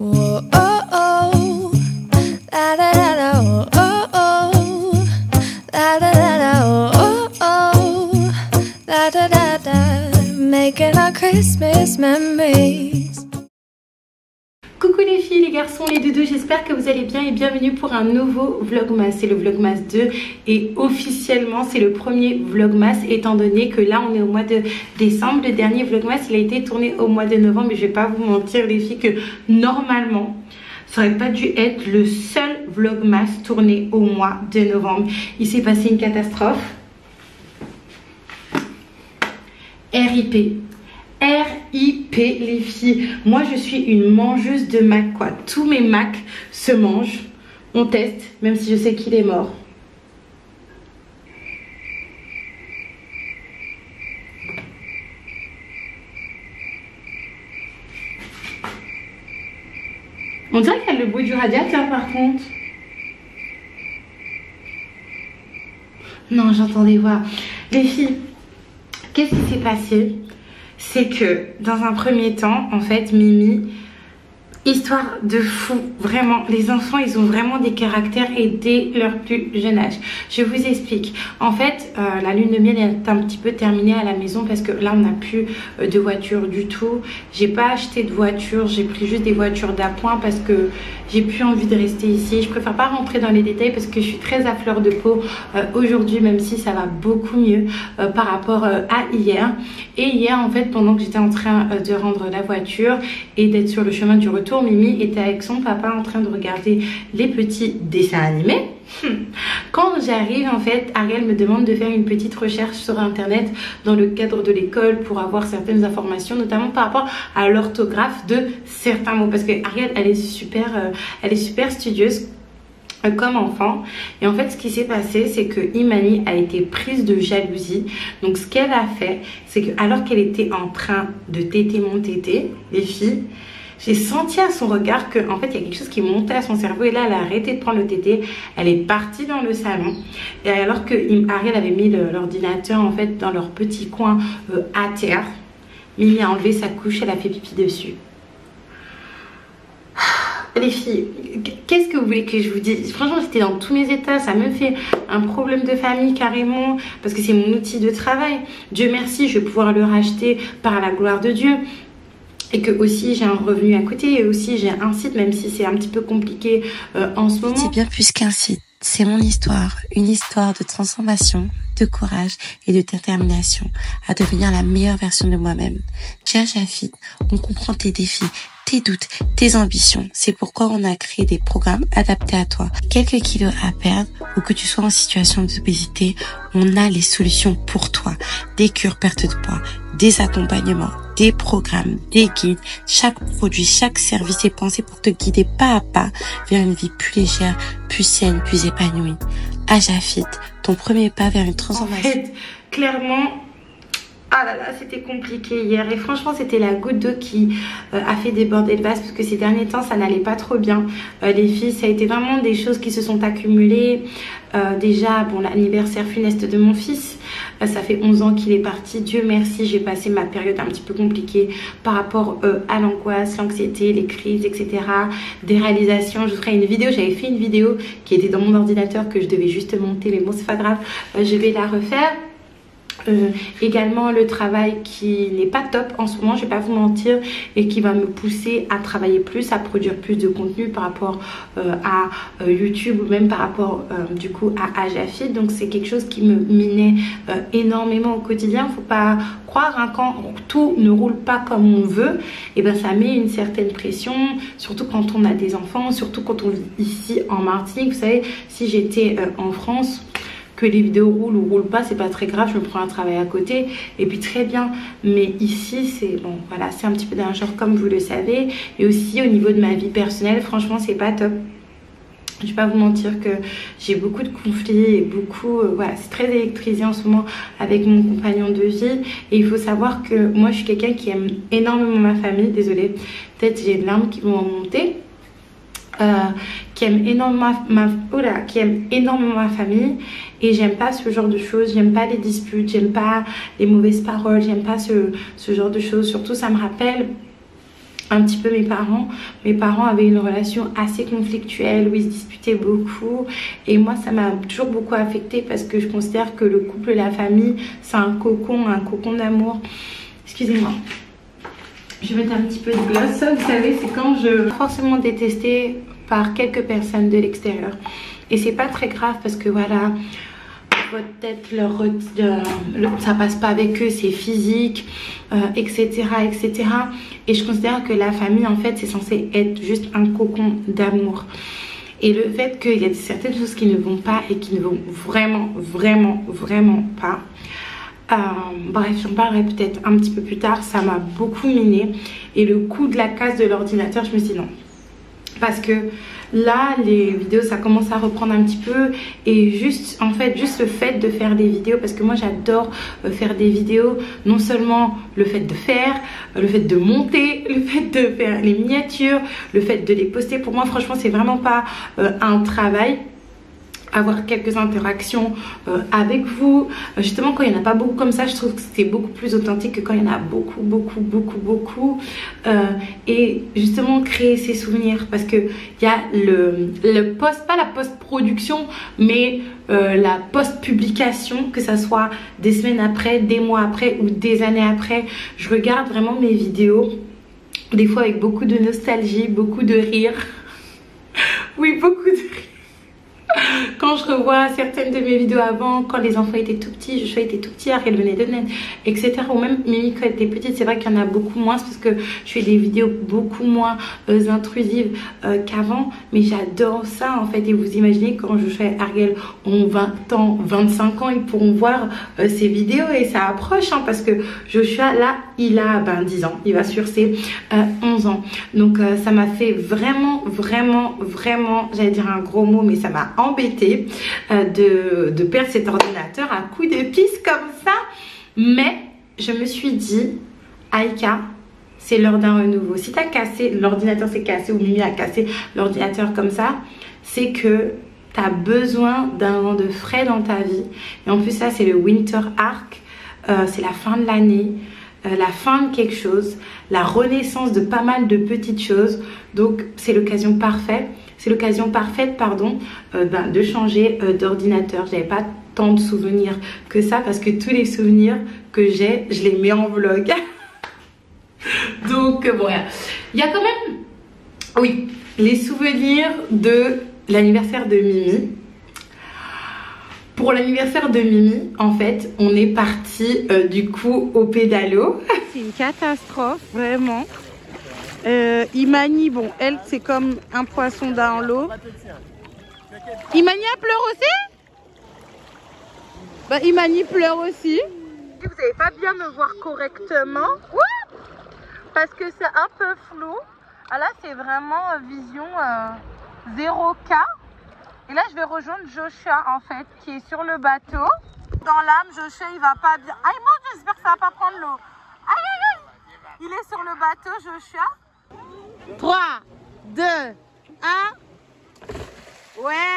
Whoa, oh, oh. La, da, da, da, oh, oh, oh. La, da, da, da, oh, oh, oh. La, da, da, da. Making our Christmas memories. Coucou les filles, les garçons, les doudous, j'espère que vous allez bien et bienvenue pour un nouveau vlogmas. C'est le vlogmas 2 et officiellement c'est le premier vlogmas étant donné que là on est au mois de décembre. Le dernier vlogmas il a été tourné au mois de novembre, mais je vais pas vous mentir les filles que normalement ça aurait pas dû être le seul vlogmas tourné au mois de novembre. Il s'est passé une catastrophe. RIP. RIP les filles. Moi je suis une mangeuse de Mac quoi. Tous mes Mac se mangent. On teste même si je sais qu'il est mort. On dirait qu'il y a le bruit du radiateur par contre. Non, j'entends des voix. Les filles, qu'est-ce qui s'est passé? C'est que dans un premier temps, en fait, Mimi, histoire de fou, vraiment, les enfants, ils ont vraiment des caractères et dès leur plus jeune âge. Je vous explique. En fait, la lune de miel est un petit peu terminée à la maison parce que là, on n'a plus de voiture du tout. J'ai pas acheté de voiture, j'ai pris juste des voitures d'appoint parce que j'ai plus envie de rester ici. Je préfère pas rentrer dans les détails parce que je suis très à fleur de peau aujourd'hui, même si ça va beaucoup mieux par rapport à hier. Et hier, en fait, pendant que j'étais en train de rendre la voiture et d'être sur le chemin du retour, Mimi était avec son papa en train de regarder les petits dessins animés. Quand j'arrive, en fait, Ariel me demande de faire une petite recherche sur internet dans le cadre de l'école pour avoir certaines informations, notamment par rapport à l'orthographe de certains mots. Parce que Ariel, elle est super studieuse comme enfant. Et en fait, ce qui s'est passé, c'est que Imani a été prise de jalousie. Donc, ce qu'elle a fait, c'est que alors qu'elle était en train de téter mon tété, les filles, j'ai senti à son regard que en fait il y a quelque chose qui montait à son cerveau et là elle a arrêté de prendre le tété, elle est partie dans le salon et alors que Ariel avait mis l'ordinateur en fait dans leur petit coin à terre, Mimi a enlevé sa couche, elle a fait pipi dessus. Les filles, qu'est-ce que vous voulez que je vous dise? Franchement j'étais dans tous mes états, ça me fait un problème de famille carrément parce que c'est mon outil de travail. Dieu merci, je vais pouvoir le racheter par la gloire de Dieu. Et que aussi j'ai un revenu à côté et aussi j'ai un site même si c'est un petit peu compliqué en ce moment. C'est bien plus qu'un site, c'est mon histoire, une histoire de transformation, de courage et de détermination à devenir la meilleure version de moi-même. Chez Ajafit, on comprend tes défis, tes doutes, tes ambitions. C'est pourquoi on a créé des programmes adaptés à toi. Quelques kilos à perdre ou que tu sois en situation d'obésité, on a les solutions pour toi. Des cures perte de poids, des accompagnements, des programmes, des guides. Chaque produit, chaque service est pensé pour te guider pas à pas vers une vie plus légère, plus saine, plus épanouie. Ajafit, ton premier pas vers une transformation. En fait, clairement, ah là là, c'était compliqué hier et franchement c'était la goutte d'eau qui a fait déborder le vase parce que ces derniers temps ça n'allait pas trop bien. Les filles, ça a été vraiment des choses qui se sont accumulées. Déjà, bon, l'anniversaire funeste de mon fils, ça fait 11 ans qu'il est parti. Dieu merci, j'ai passé ma période un petit peu compliquée par rapport à l'angoisse, l'anxiété, les crises, etc. Des réalisations, je vous ferai une vidéo, j'avais fait une vidéo qui était dans mon ordinateur que je devais juste monter, mais bon c'est pas grave, je vais la refaire. Également le travail qui n'est pas top en ce moment, je vais pas vous mentir, et qui va me pousser à travailler plus, à produire plus de contenu par rapport à YouTube ou même par rapport du coup à Ajafit. Donc c'est quelque chose qui me minait énormément au quotidien. Faut pas croire hein, quand tout ne roule pas comme on veut, et ben ça met une certaine pression, surtout quand on a des enfants, surtout quand on vit ici en Martinique. Vous savez, si j'étais en France, que les vidéos roulent ou roulent pas, c'est pas très grave, je me prends un travail à côté et puis très bien. Mais ici c'est bon, voilà, c'est un petit peu d'un genre comme vous le savez. Et aussi au niveau de ma vie personnelle, franchement c'est pas top. Je vais pas vous mentir que j'ai beaucoup de conflits et beaucoup, voilà, c'est très électrisé en ce moment avec mon compagnon de vie. Et il faut savoir que moi je suis quelqu'un qui aime énormément ma famille, désolée, peut-être j'ai des larmes qui vont en monter. Qui aime énormément ma famille et j'aime pas ce genre de choses, j'aime pas les disputes, j'aime pas les mauvaises paroles, j'aime pas ce genre de choses. Surtout ça me rappelle un petit peu mes parents. Mes parents avaient une relation assez conflictuelle où ils se disputaient beaucoup et moi ça m'a toujours beaucoup affectée parce que je considère que le couple et la famille c'est un cocon d'amour. Excusez-moi, je vais mettre un petit peu de gloss. Ça vous savez c'est quand je suis forcément détestée par quelques personnes de l'extérieur et c'est pas très grave parce que voilà, votre tête, ça passe pas avec eux, c'est physique, etc. Et je considère que la famille en fait c'est censé être juste un cocon d'amour. Et le fait qu'il y a certaines choses qui ne vont pas et qui ne vont vraiment pas, bref, j'en parlerai peut-être un petit peu plus tard, ça m'a beaucoup miné. Et le coup de la casse de l'ordinateur, je me suis dit non. Parce que là, les vidéos, ça commence à reprendre un petit peu. Et juste le fait de faire des vidéos, parce que moi, j'adore faire des vidéos. Non seulement le fait de faire, le fait de monter, le fait de faire les miniatures, le fait de les poster. Pour moi, franchement, c'est vraiment pas un travail. Avoir quelques interactions avec vous, justement quand il n'y en a pas beaucoup comme ça, je trouve que c'est beaucoup plus authentique que quand il y en a beaucoup et justement créer ces souvenirs parce que il y a le post, pas la post-production mais la post-publication, que ça soit des semaines après, des mois après ou des années après. Je regarde vraiment mes vidéos des fois avec beaucoup de nostalgie, beaucoup de rire. Oui, beaucoup de rire. Quand je revois certaines de mes vidéos avant, quand les enfants étaient tout petits, Joshua était tout petit, Ariel venait de naître, etc. Ou même Mimi quand elle était petite, c'est vrai qu'il y en a beaucoup moins parce que je fais des vidéos beaucoup moins intrusives qu'avant. Mais j'adore ça en fait. Et vous imaginez quand Joshua et Ariel ont 20 ans, 25 ans, ils pourront voir ces vidéos et ça approche hein, parce que Joshua là, il a 10 ans, il va sur ses 11 ans. Donc ça m'a fait vraiment, j'allais dire un gros mot mais ça m'a embêté de perdre cet ordinateur à coups de pisse comme ça. Mais je me suis dit, Aïka, c'est l'heure d'un renouveau. Si t'as cassé, l'ordinateur s'est cassé ou Mimi a cassé l'ordinateur comme ça, c'est que tu as besoin d'un vent de frais dans ta vie. Et en plus ça c'est le winter arc, c'est la fin de l'année, la fin de quelque chose, la renaissance de pas mal de petites choses. Donc c'est l'occasion parfaite. De changer d'ordinateur. J'avais pas tant de souvenirs que ça parce que tous les souvenirs que j'ai, je les mets en vlog. Donc bon, il y a quand même, oui, les souvenirs de l'anniversaire de Mimi. Pour l'anniversaire de Mimi, en fait, on est parti du coup au pédalo. C'est une catastrophe, vraiment. Imani, bon, elle, c'est comme un poisson dans l'eau. Imani, elle pleure aussi? Bah, Imani pleure aussi. Vous n'allez pas bien me voir correctement. Ouh, parce que c'est un peu flou. Ah là, c'est vraiment vision 0K. Et là, je vais rejoindre Joshua, en fait, qui est sur le bateau. Dans l'âme, Joshua, il va pas bien. Aïe, mon Dieu, j'espère que ça va pas prendre l'eau. Aïe, aïe, aïe. Il est sur le bateau, Joshua. 3, 2, 1. Ouais.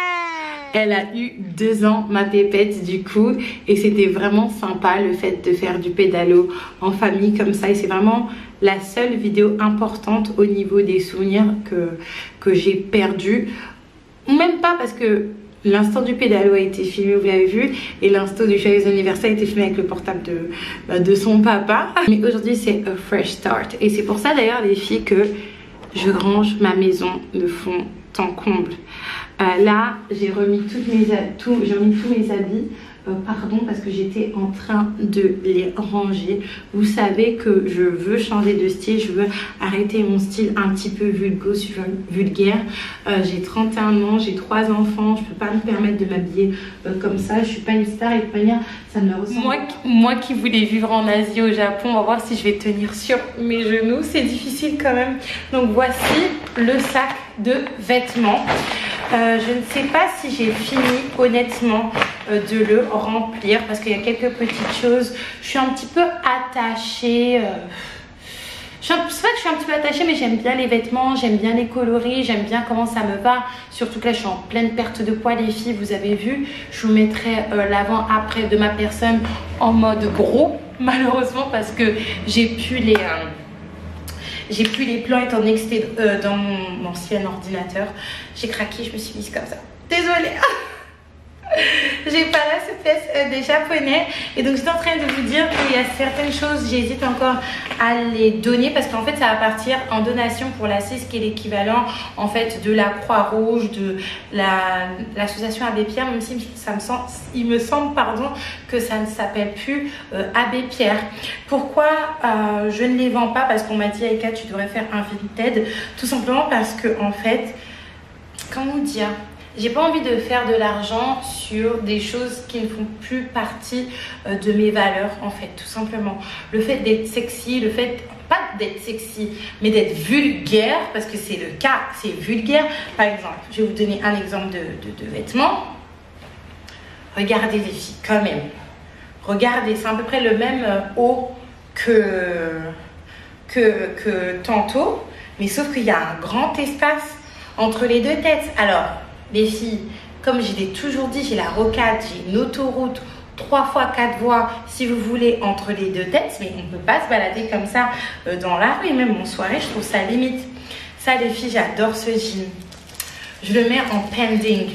Elle a eu 2 ans, ma pépette, du coup. Et c'était vraiment sympa le fait de faire du pédalo en famille comme ça. Et c'est vraiment la seule vidéo importante au niveau des souvenirs que j'ai perdu. Même pas parce que l'instant du pédalo a été filmé, vous l'avez vu, et l'instant du joyeux anniversaire a été filmé avec le portable de son papa. Mais aujourd'hui c'est a fresh start. Et c'est pour ça d'ailleurs les filles que je range ma maison de fond en comble. Là j'ai remis tous mes habits. Pardon, parce que j'étais en train de les ranger. Vous savez que je veux changer de style, je veux arrêter mon style un petit peu vulgaire. J'ai 31 ans, j'ai 3 enfants, je peux pas me permettre de m'habiller comme ça. Je suis pas une star et de manière, ça ne me ressemble. Moi qui voulais vivre en Asie, au Japon, on va voir si je vais tenir sur mes genoux. C'est difficile quand même. Donc voici le sac de vêtements. Je ne sais pas si j'ai fini honnêtement de le remplir parce qu'il y a quelques petites choses. Je suis un petit peu attachée. C'est pas que je suis un petit peu attachée, mais j'aime bien les vêtements, j'aime bien les coloris, j'aime bien comment ça me va. Surtout que là je suis en pleine perte de poids les filles, vous avez vu. Je vous mettrai l'avant-après de ma personne en mode gros, malheureusement, parce que j'ai pu j'ai plus les plans étant donné que c'était dans mon ancien ordinateur. J'ai craqué, je me suis mise comme ça. Désolée. J'ai pas la souplesse des japonais et donc j'étais en train de vous dire qu'il y a certaines choses, j'hésite encore à les donner parce qu'en fait ça va partir en donation pour la CIS qui est l'équivalent en fait de la Croix-Rouge, de l'association Abbé Pierre, même si il me semble pardon, que ça ne s'appelle plus Abbé Pierre. Pourquoi je ne les vends pas? Parce qu'on m'a dit Aïka tu devrais faire un Vinted, tout simplement parce que en fait, comment dire, j'ai pas envie de faire de l'argent sur des choses qui ne font plus partie de mes valeurs en fait, tout simplement. Le fait d'être sexy, le fait, pas d'être sexy, mais d'être vulgaire, parce que c'est le cas, c'est vulgaire. Par exemple, je vais vous donner un exemple de vêtements. Regardez les filles, quand même. Regardez, c'est à peu près le même haut que tantôt, mais sauf qu'il y a un grand espace entre les deux têtes. Alors, les filles, comme je l'ai toujours dit, j'ai la rocade, j'ai une autoroute 3 fois 4 voies si vous voulez entre les deux têtes, mais on ne peut pas se balader comme ça dans la rue, et même en soirée, je trouve ça limite. Ça les filles, j'adore ce jean. Je le mets en pending,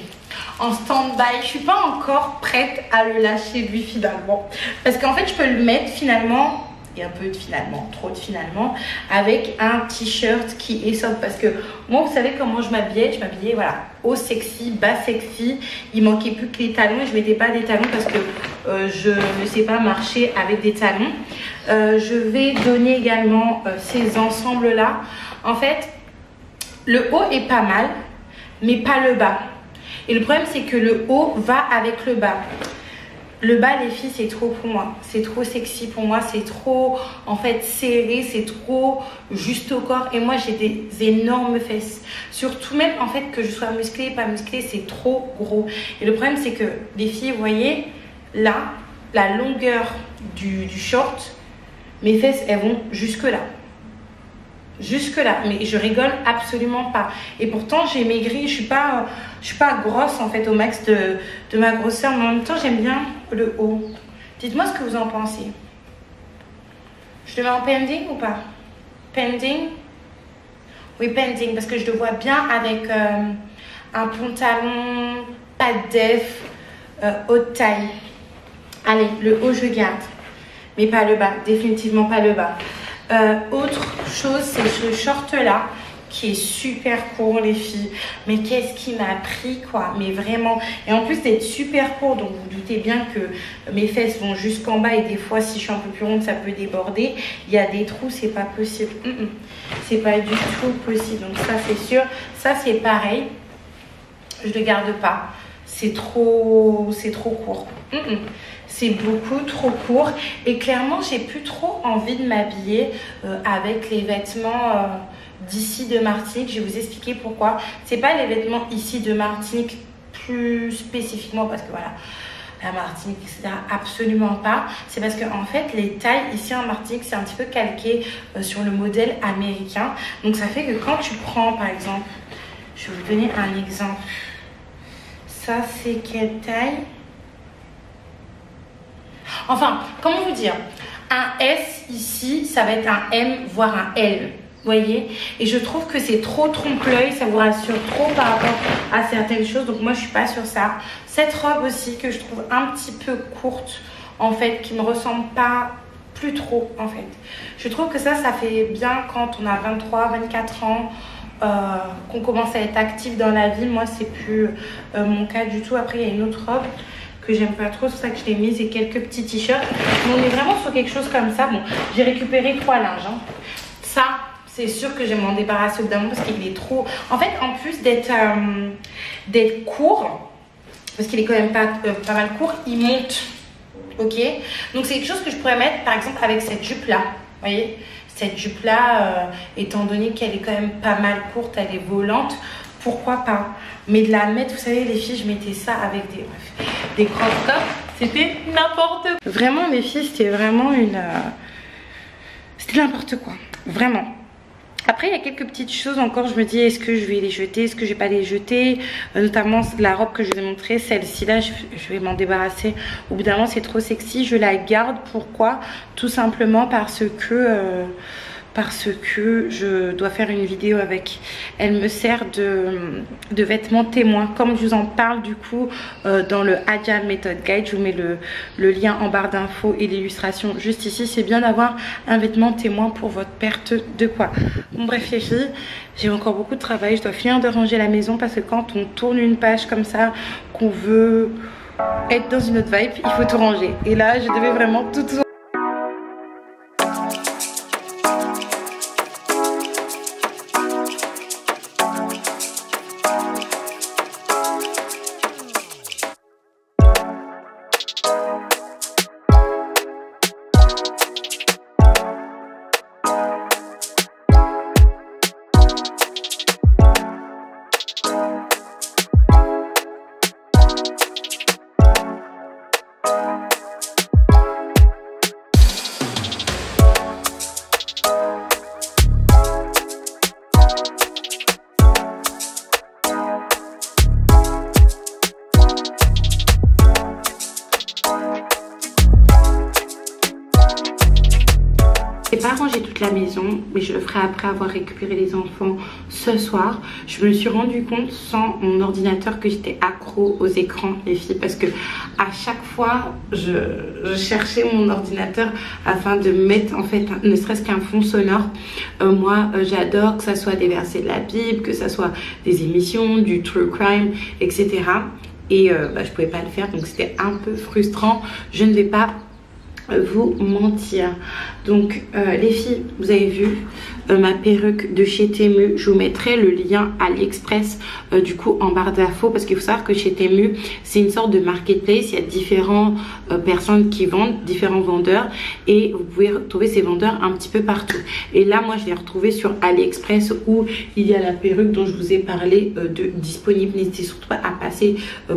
en stand-by. Je ne suis pas encore prête à le lâcher lui finalement. Parce qu'en fait, je peux le mettre finalement, et un peu de finalement, trop de finalement, avec un t-shirt qui est sobre. Parce que moi, vous savez comment je m'habillais voilà, haut sexy, bas sexy. Il manquait plus que les talons et je mettais pas des talons parce que je ne sais pas marcher avec des talons. Je vais donner également ces ensembles là. En fait, le haut est pas mal, mais pas le bas. Et le problème, c'est que le haut va avec le bas. Le bas, les filles, c'est trop pour moi. C'est trop sexy pour moi. C'est trop, en fait, serré. C'est trop juste au corps. Et moi, j'ai des énormes fesses. Surtout même, en fait, que je sois musclée, pas musclée, c'est trop gros. Et le problème, c'est que les filles, vous voyez, là, la longueur du short, mes fesses, elles vont jusque là. Jusque là, mais je rigole absolument pas. Et pourtant j'ai maigri, je suis pas grosse en fait au max de ma grosseur, mais en même temps j'aime bien le haut. Dites-moi ce que vous en pensez. Je le mets en pending ou pas? Pending? Oui, pending, parce que je le vois bien avec un pantalon pas def, haute taille. Allez, le haut je garde, mais pas le bas, définitivement pas le bas. Autre chose, c'est ce short là qui est super court les filles, mais qu'est-ce qui m'a pris quoi, mais vraiment. Et en plus d'être super court, donc vous doutez bien que mes fesses vont jusqu'en bas et des fois si je suis un peu plus ronde ça peut déborder, il y a des trous, c'est pas possible. C'est pas du tout possible, donc ça c'est sûr. Ça c'est pareil, je le garde pas, c'est trop court. C'est beaucoup trop court et clairement j'ai plus trop envie de m'habiller avec les vêtements d'ici de Martinique. Je vais vous expliquer pourquoi. C'est pas les vêtements ici de Martinique plus spécifiquement parce que voilà, la Martinique etc, absolument pas. C'est parce que en fait les tailles ici en Martinique c'est un petit peu calqué sur le modèle américain. Donc ça fait que quand tu prends par exemple, je vais vous donner un exemple. Ça c'est quelle taille? Enfin, comment vous dire, un S ici, ça va être un M, voire un L, vous voyez. Et je trouve que c'est trop trompe-l'œil, ça vous rassure trop par rapport à certaines choses. Donc moi, je suis pas sur ça. Cette robe aussi, que je trouve un petit peu courte, en fait, qui me ressemble pas plus trop, en fait. Je trouve que ça fait bien quand on a 23, 24 ans, qu'on commence à être actif dans la vie. Moi, c'est plus mon cas du tout. Après, il y a une autre robe que j'aime pas trop, c'est pour ça que je l'ai mise, et quelques petits t-shirts. Mais on est vraiment sur quelque chose comme ça. Bon, j'ai récupéré 3 linges. Hein. Ça, c'est sûr que je vais m'en débarrasser au bout d'un moment parce qu'il est trop... En fait, en plus d'être court, parce qu'il est quand même pas mal court, il monte. Ok? Donc, c'est quelque chose que je pourrais mettre, par exemple, avec cette jupe-là. Vous voyez? Cette jupe-là, étant donné qu'elle est quand même pas mal courte, elle est volante. Pourquoi pas? Mais de la mettre, vous savez les filles, je mettais ça avec des crop tops, c'était n'importe quoi. Vraiment les filles, c'était vraiment c'était n'importe quoi, vraiment. Après il y a quelques petites choses encore, je me dis est-ce que je vais les jeter, est-ce que je vais pas les jeter, notamment la robe que je vous ai montrée, celle-ci là, je vais m'en débarrasser. Au bout d'un moment c'est trop sexy, je la garde. Pourquoi? Tout simplement parce que parce que je dois faire une vidéo avec. Elle me sert de vêtements témoins. Comme je vous en parle du coup dans le Agile Method Guide, je vous mets le lien en barre d'infos et l'illustration juste ici. C'est bien d'avoir un vêtement témoin pour votre perte de poids. Bon bref les filles, j'ai encore beaucoup de travail. Je dois finir de ranger la maison parce que quand on tourne une page comme ça, qu'on veut être dans une autre vibe, il faut tout ranger. Et là je devais vraiment tout J'ai pas rangé toute la maison, mais je le ferai après avoir récupéré les enfants ce soir. Je me suis rendu compte sans mon ordinateur que j'étais accro aux écrans, les filles, parce que à chaque fois je cherchais mon ordinateur afin de mettre en fait ne serait-ce qu'un fond sonore. Moi j'adore que ça soit des versets de la Bible, que ça soit des émissions, du true crime, etc. Et je pouvais pas le faire, donc c'était un peu frustrant. Je ne vais pas vous mentir. Donc les filles, vous avez vu ma perruque de chez Temu. Je vous mettrai le lien AliExpress du coup en barre d'infos, parce qu'il faut savoir que chez Temu c'est une sorte de marketplace. Il y a différentes personnes qui vendent, différents vendeurs, et vous pouvez retrouver ces vendeurs un petit peu partout. Et là moi je l'ai retrouvé sur AliExpress où il y a la perruque dont je vous ai parlé de disponible. N'hésitez surtout pas à passer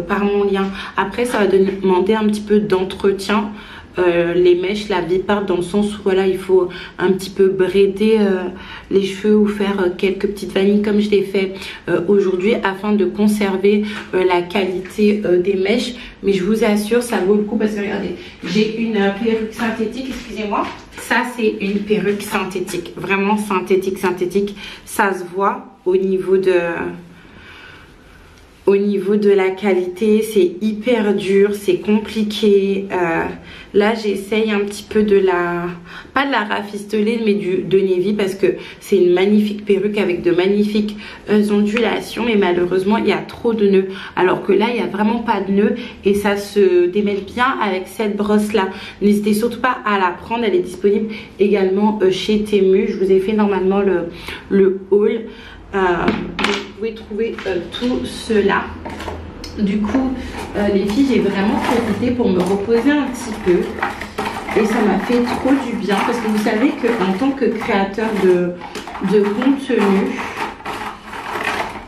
par mon lien. Après ça va demander un petit peu d'entretien. Les mèches, la vipare, dans le sens où voilà, il faut un petit peu braider les cheveux ou faire quelques petites vanilles comme je l'ai fait aujourd'hui, afin de conserver la qualité des mèches. Mais je vous assure, ça vaut le coup, parce que regardez, j'ai une perruque synthétique, excusez-moi. Ça c'est une perruque synthétique, vraiment synthétique. Ça se voit au niveau de la qualité. C'est hyper dur, c'est compliqué. Là j'essaye un petit peu pas de la rafistoler, mais de Navy, parce que c'est une magnifique perruque avec de magnifiques ondulations, mais malheureusement il y a trop de nœuds, alors que là il n'y a vraiment pas de nœuds et ça se démêle bien avec cette brosse là. N'hésitez surtout pas à la prendre, elle est disponible également chez Temu. Je vous ai fait normalement le haul. Vous pouvez trouver tout cela. Du coup les filles, j'ai vraiment profité pour me reposer un petit peu et ça m'a fait trop du bien, parce que vous savez qu'en tant que créateur de contenu,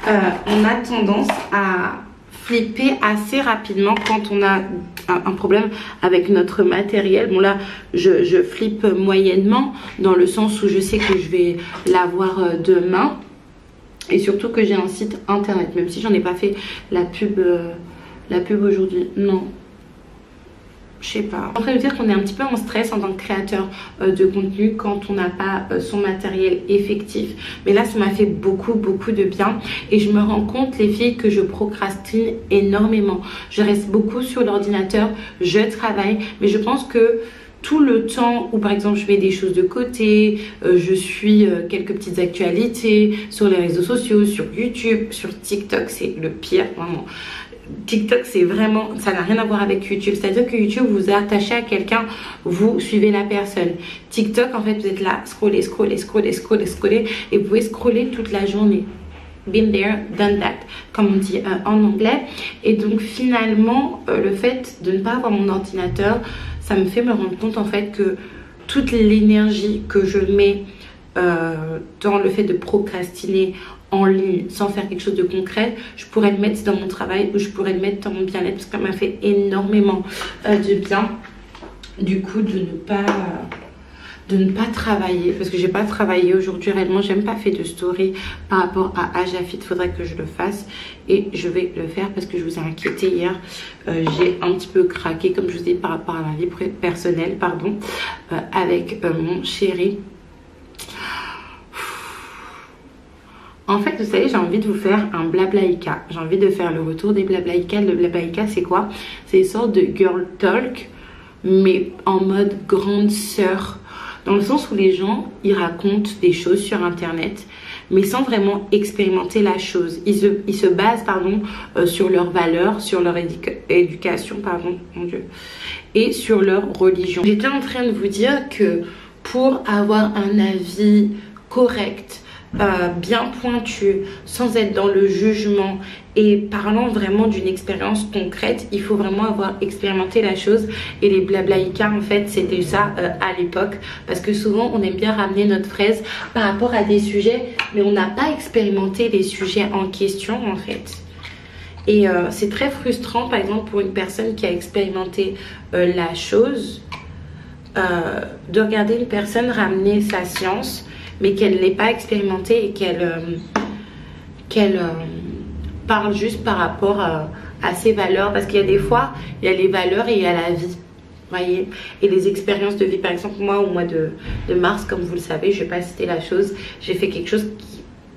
on a tendance à flipper assez rapidement quand on a un problème avec notre matériel. Bon là je flippe moyennement, dans le sens où je sais que je vais l'avoir demain. Et surtout que j'ai un site internet, même si j'en ai pas fait la pub aujourd'hui. Non, je sais pas. En train de dire qu'on est un petit peu en stress en tant que créateur de contenu quand on n'a pas son matériel effectif. Mais là ça m'a fait beaucoup de bien. Et je me rends compte, les filles, que je procrastine énormément. Je reste beaucoup sur l'ordinateur, je travaille, mais je pense que tout le temps où par exemple je mets des choses de côté, je suis quelques petites actualités sur les réseaux sociaux, sur YouTube, sur TikTok, c'est le pire vraiment. TikTok c'est vraiment, ça n'a rien à voir avec YouTube, c'est à dire que YouTube vous attachez à quelqu'un, vous suivez la personne. TikTok en fait vous êtes là, scroller et vous pouvez scroller toute la journée. Been there, done that, comme on dit en anglais. Et donc finalement le fait de ne pas avoir mon ordinateur, ça me fait me rendre compte en fait que toute l'énergie que je mets dans le fait de procrastiner en ligne sans faire quelque chose de concret, je pourrais le mettre dans mon travail ou je pourrais le mettre dans mon bien-être, parce que ça m'a fait énormément de bien du coup de ne pas travailler, parce que j'ai pas travaillé aujourd'hui réellement. J'ai même pas fait de story par rapport à Ajafit, faudrait que je le fasse et je vais le faire parce que je vous ai inquiété hier. J'ai un petit peu craqué, comme je vous ai dit, par rapport à ma vie personnelle, pardon, avec mon chéri. En fait, vous savez, j'ai envie de vous faire un blablaïka. J'ai envie de faire le retour des blablaïka. Le blablaïka, c'est quoi? C'est une sorte de girl talk, mais en mode grande sœur. Dans le sens où les gens, ils racontent des choses sur internet, mais sans vraiment expérimenter la chose. Ils se basent, sur leurs valeurs, sur leur éducation, mon Dieu, et sur leur religion. J'étais en train de vous dire que pour avoir un avis correct, bien pointu, sans être dans le jugement et parlant vraiment d'une expérience concrète, il faut vraiment avoir expérimenté la chose. Et les blablaïka, en fait, c'était ça à l'époque, parce que souvent on aime bien ramener notre fraise par rapport à des sujets, mais on n'a pas expérimenté les sujets en question, en fait. Et c'est très frustrant, par exemple, pour une personne qui a expérimenté la chose, de regarder une personne ramener sa science, mais qu'elle n'ait pas expérimenté et qu'elle parle juste par rapport à ses valeurs. Parce qu'il y a des fois, il y a les valeurs et il y a la vie, voyez, et les expériences de vie. Par exemple, moi, au mois de mars, comme vous le savez, je ne vais pas citer la chose, j'ai fait quelque chose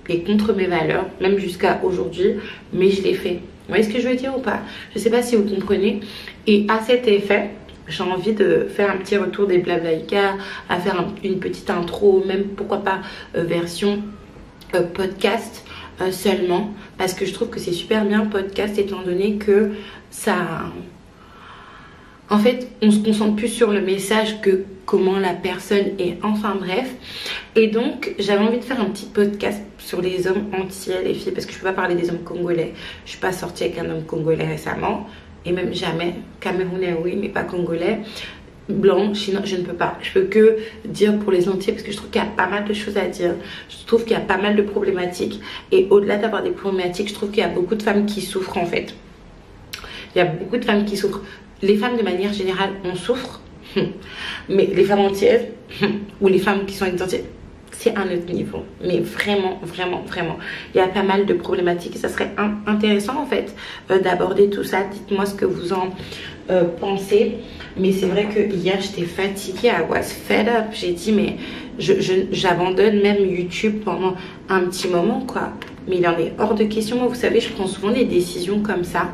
qui est contre mes valeurs, même jusqu'à aujourd'hui, mais je l'ai fait. Vous voyez ce que je veux dire ou pas? Je ne sais pas si vous comprenez. Et à cet effet, j'ai envie de faire un petit retour des blablaïka, à faire une petite intro, même pourquoi pas version podcast seulement, parce que je trouve que c'est super bien podcast, étant donné que ça... En fait, on se concentre plus sur le message que comment la personne est, enfin bref. Et donc, j'avais envie de faire un petit podcast sur les hommes entiers, les filles, parce que je peux pas parler des hommes congolais. Je suis pas sortie avec un homme congolais récemment. Et même jamais, camerounais oui, mais pas congolais, blanc, chinois, je ne peux pas. Je peux que dire pour les entiers, parce que je trouve qu'il y a pas mal de choses à dire. Je trouve qu'il y a pas mal de problématiques. Et au-delà d'avoir des problématiques, je trouve qu'il y a beaucoup de femmes qui souffrent, en fait. Il y a beaucoup de femmes qui souffrent. Les femmes, de manière générale, on souffre. Mais les femmes entières, ou les femmes qui sont entières, c'est un autre niveau. Mais vraiment, vraiment, vraiment, il y a pas mal de problématiques. Et ça serait intéressant, en fait, d'aborder tout ça. Dites-moi ce que vous en pensez. Mais c'est vrai que hier, j'étais fatiguée. I was fed up. J'ai dit, mais j'abandonne même YouTube pendant un petit moment, quoi. Mais il en est hors de question. Moi, vous savez, je prends souvent des décisions comme ça,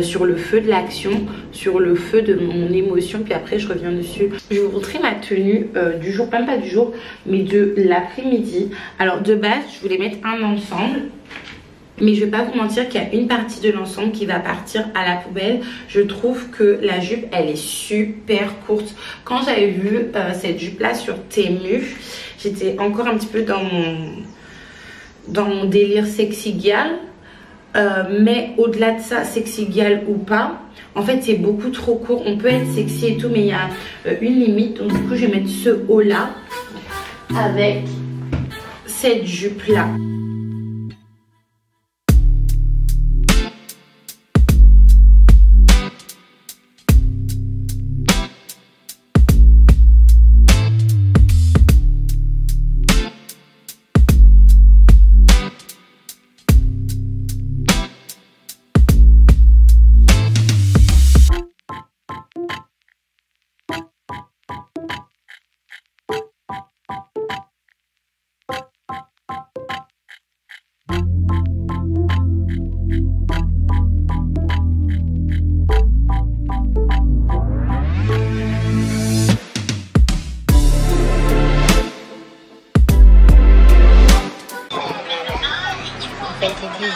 sur le feu de l'action, sur le feu de mon émotion, puis après je reviens dessus. Je vais vous montrer ma tenue du jour, même pas du jour, mais de l'après-midi. Alors de base, je voulais mettre un ensemble, mais je vais pas vous mentir qu'il y a une partie de l'ensemble qui va partir à la poubelle. Je trouve que la jupe, elle est super courte. Quand j'avais vu cette jupe là sur Temu, j'étais encore un petit peu dans mon délire sexy girl, mais au-delà de ça, sexy girl ou pas, en fait c'est beaucoup trop court. On peut être sexy et tout, mais il y a une limite. Donc du coup je vais mettre ce haut là avec cette jupe là.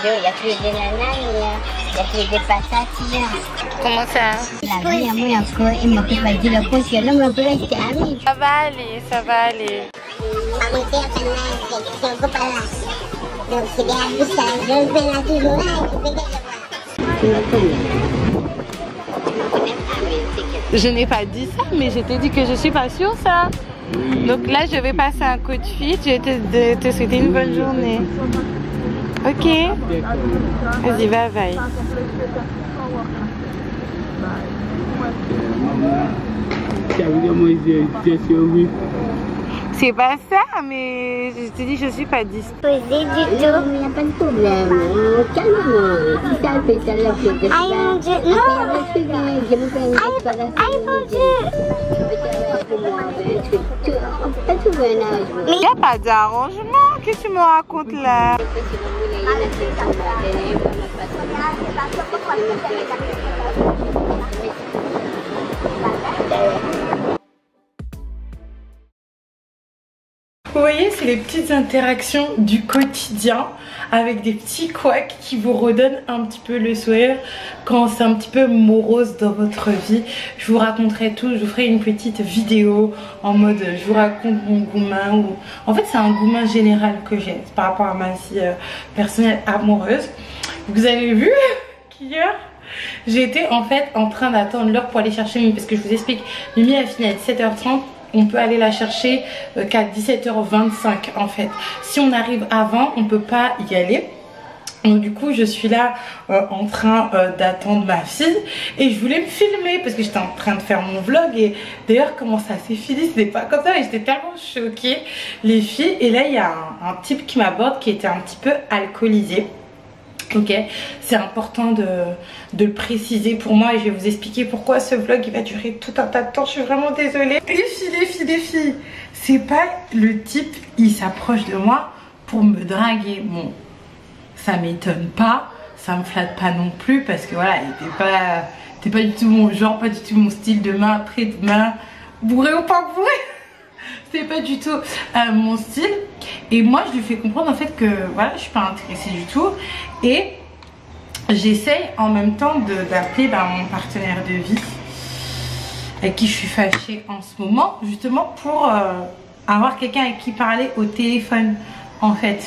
Il n'y a plus de nanas, il n'y a plus de patates. Comment ça? La vie, moi, encore, il m'a pas dit le coup, si l'homme peut rester ami. Ça va aller, ça va aller. Donc, c'est bien ça, je vais là toujours là, je vais Je n'ai pas dit ça, mais je t'ai dit que je suis pas sûre, ça. Donc là, je vais passer un coup de fil. Je vais te souhaiter une bonne journée. Ok. Vas-y, bye bye. C'est pas ça, mais je te dis, je suis pas disposée du tout. Il n'y a pas de problème. Calme-moi. Si ça fait ça, là, je vais Aïe mon Dieu, non. Aïe mon Dieu. Mais il n'y a pas d'arrangement. Qu'est-ce que tu me racontes là? Vous voyez, c'est les petites interactions du quotidien avec des petits couacs qui vous redonnent un petit peu le sourire quand c'est un petit peu morose dans votre vie. Je vous raconterai tout, je vous ferai une petite vidéo en mode je vous raconte mon goumin. Ou... En fait, c'est un goumin général que j'ai par rapport à ma vie personnelle amoureuse. Vous avez vu qu'hier j'étais en fait en train d'attendre l'heure pour aller chercher Mimi, parce que je vous explique, Mimi a fini à 17h30. On peut aller la chercher qu'à 17h25 en fait. Si on arrive avant, on peut pas y aller. Donc du coup je suis là en train d'attendre ma fille et je voulais me filmer parce que j'étais en train de faire mon vlog. Et d'ailleurs comment ça s'est fini, c'était pas comme ça et j'étais tellement choquée les filles. Et là il y a un type qui m'aborde qui était un petit peu alcoolisé. Ok, c'est important de le préciser pour moi et je vais vous expliquer pourquoi ce vlog il va durer tout un tas de temps. Je suis vraiment désolée. Les filles, c'est pas le type, il s'approche de moi pour me draguer. Bon, ça m'étonne pas, ça me flatte pas non plus parce que voilà, il était pas du tout mon genre, pas du tout mon style de main après de main, bourré ou pas bourré. C'est pas du tout mon style. Et moi je lui fais comprendre en fait que voilà, je suis pas intéressée du tout. Et j'essaye en même temps d'appeler mon partenaire de vie avec qui je suis fâchée en ce moment, justement pour avoir quelqu'un avec qui parler au téléphone en fait.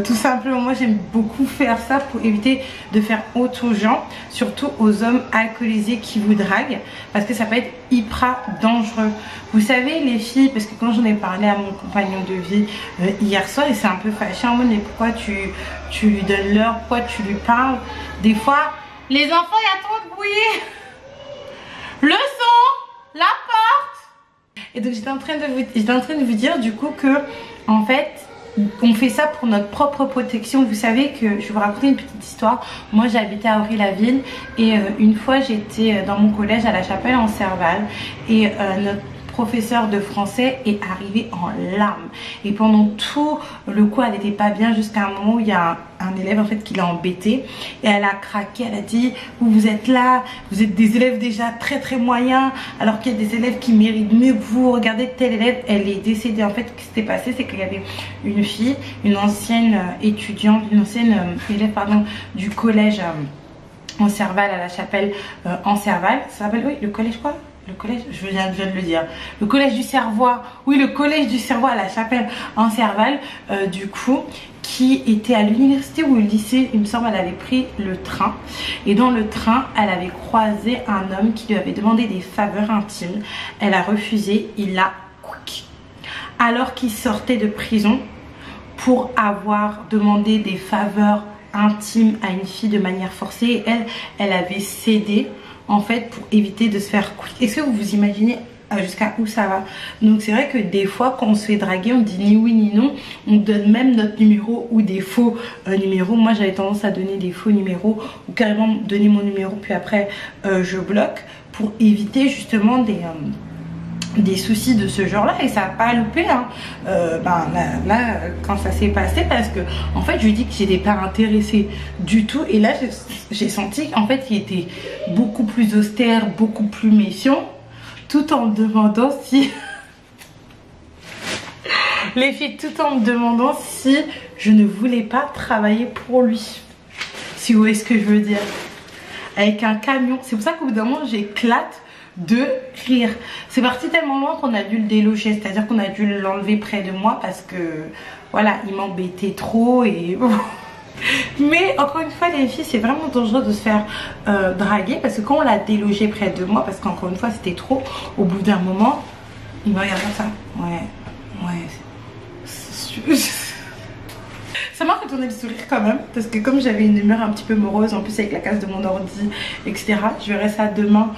Tout simplement, moi j'aime beaucoup faire ça pour éviter de faire honte aux gens, surtout aux hommes alcoolisés qui vous draguent, parce que ça peut être hyper dangereux. Vous savez les filles, parce que quand j'en ai parlé à mon compagnon de vie hier soir, il s'est un peu fâché en mode mais pourquoi tu lui donnes l'heure, pourquoi tu lui parles? Des fois, les enfants il y a trop de bruit, le son, la porte. Et donc j'étais en train de vous dire du coup que en fait on fait ça pour notre propre protection. Vous savez que, je vais vous raconter une petite histoire. Moi j'habitais à Aury-la-Ville et une fois j'étais dans mon collège à La Chapelle en Serval et notre professeur de français est arrivé en larmes et pendant tout le cours elle n'était pas bien jusqu'à un moment où il y a un élève en fait qui l'a embêté et elle a craqué. Elle a dit vous êtes là, vous êtes des élèves déjà très moyens alors qu'il y a des élèves qui méritent mieux que vous, regardez tel élève. Elle est décédée. En fait ce qui s'était passé c'est qu'il y avait une fille, une ancienne étudiante, une ancienne élève pardon du collège en Serval à La Chapelle en Serval. Ça s'appelle oui le collège quoi? Le collège, je viens de le dire. Le collège du Cervois. Oui, le collège du Cervois à La Chapelle en Serval. Du coup, qui était à l'université ou au lycée, il me semble, elle avait pris le train. Et dans le train, elle avait croisé un homme qui lui avait demandé des faveurs intimes. Elle a refusé, il l'a quick. Alors qu'il sortait de prison pour avoir demandé des faveurs intimes à une fille de manière forcée. Et elle avait cédé. En fait pour éviter de se faire quick. Est-ce que vous vous imaginez jusqu'à où ça va? Donc c'est vrai que des fois quand on se fait draguer on dit ni oui ni non, on donne même notre numéro ou des faux numéros. Moi j'avais tendance à donner des faux numéros ou carrément donner mon numéro puis après je bloque pour éviter justement des soucis de ce genre là. Et ça n'a pas loupé hein. Là quand ça s'est passé, parce que en fait je lui dis que j'étais pas intéressée du tout et là j'ai senti qu'en fait il était beaucoup plus austère, beaucoup plus méfiant, tout en me demandant si les filles, tout en me demandant si je ne voulais pas travailler pour lui, si vous voyez ce que je veux dire, avec un camion. C'est pour ça qu'au bout d'un moment j'éclate de rire. C'est parti tellement loin qu'on a dû le déloger, c'est à dire qu'on a dû l'enlever près de moi parce que voilà il m'embêtait trop. Et mais encore une fois les filles, c'est vraiment dangereux de se faire draguer parce que quand on l'a délogé près de moi, parce qu'encore une fois c'était trop, au bout d'un moment il me regarde comme ça. Ouais ça m'a retourné le sourire quand même, parce que comme j'avais une humeur un petit peu morose en plus avec la casse de mon ordi etc, je verrai ça demain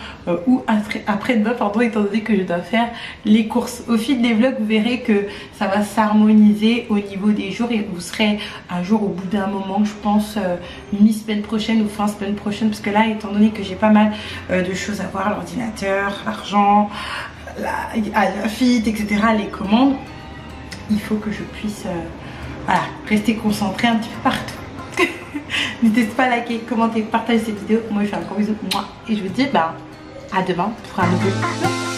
ou après-demain pardon, étant donné que je dois faire les courses. Au fil des vlogs vous verrez que ça va s'harmoniser au niveau des jours et vous serez un jour au bout d'un moment, je pense mi-semaine prochaine ou fin semaine prochaine, parce que là étant donné que j'ai pas mal de choses à voir, l'ordinateur, l'argent, la fit etc, les commandes, il faut que je puisse Voilà, restez concentrés un petit peu partout. N'hésitez pas à liker, commenter, partager cette vidéo. Moi je fais un gros bisou, moi, et je vous dis à demain pour un nouveau.